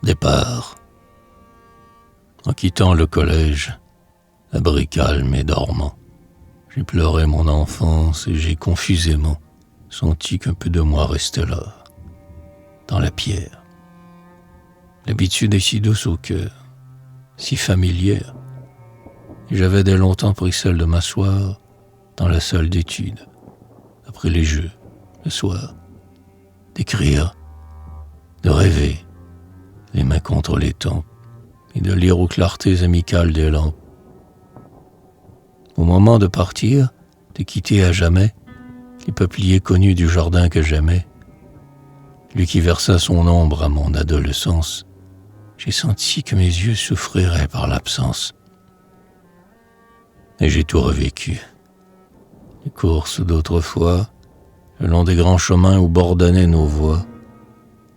Départ. En quittant le collège, abri calme et dormant, j'ai pleuré mon enfance et j'ai confusément senti qu'un peu de moi restait là, dans la pierre. L'habitude est si douce au cœur, si familière, et j'avais dès longtemps pris celle de m'asseoir dans la salle d'études, après les jeux, le soir, d'écrire, de rêver, les mains contre les tempes, et de lire aux clartés amicales des lampes. Au moment de partir, de quitter à jamais les peupliers connus du jardin que j'aimais, lui qui versa son ombre à mon adolescence, j'ai senti que mes yeux souffriraient par l'absence. Et j'ai tout revécu. Les courses d'autrefois, le long des grands chemins où bordannaient nos voix,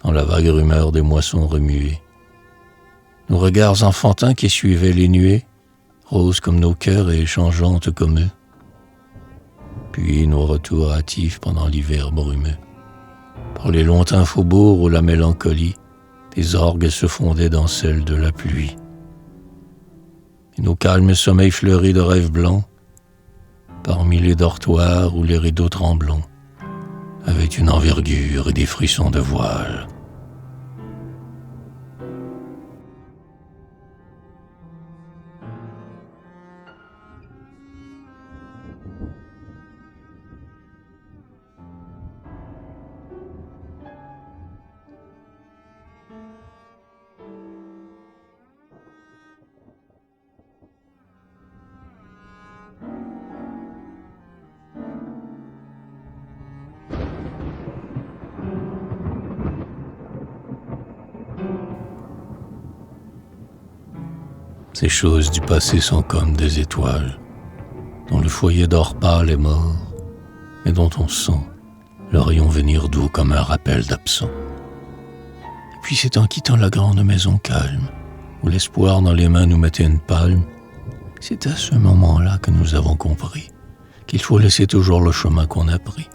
dans la vague rumeur des moissons remuées. Nos regards enfantins qui suivaient les nuées, roses comme nos cœurs et changeantes comme eux. Puis nos retours hâtifs pendant l'hiver brumeux, par les lointains faubourgs où la mélancolie des orgues se fondait dans celle de la pluie. Et nos calmes sommeils fleuris de rêves blancs, parmi les dortoirs où les rideaux tremblants avaient une envergure et des frissons de voile. Ces choses du passé sont comme des étoiles, dont le foyer d'or pâle est mort, mais dont on sent le rayon venir doux comme un rappel d'absent. Et puis c'est en quittant la grande maison calme, où l'espoir dans les mains nous mettait une palme, c'est à ce moment-là que nous avons compris qu'il faut laisser toujours le chemin qu'on a pris,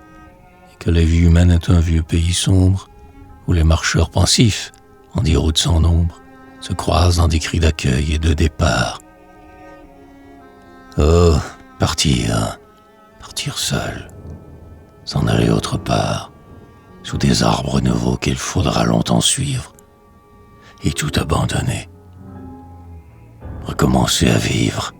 et que la vie humaine est un vieux pays sombre, où les marcheurs pensifs, en des routes sans nombre, se croisent dans des cris d'accueil et de départ. Oh, partir seul, s'en aller autre part, sous des arbres nouveaux qu'il faudra longtemps suivre, et tout abandonner, recommencer à vivre.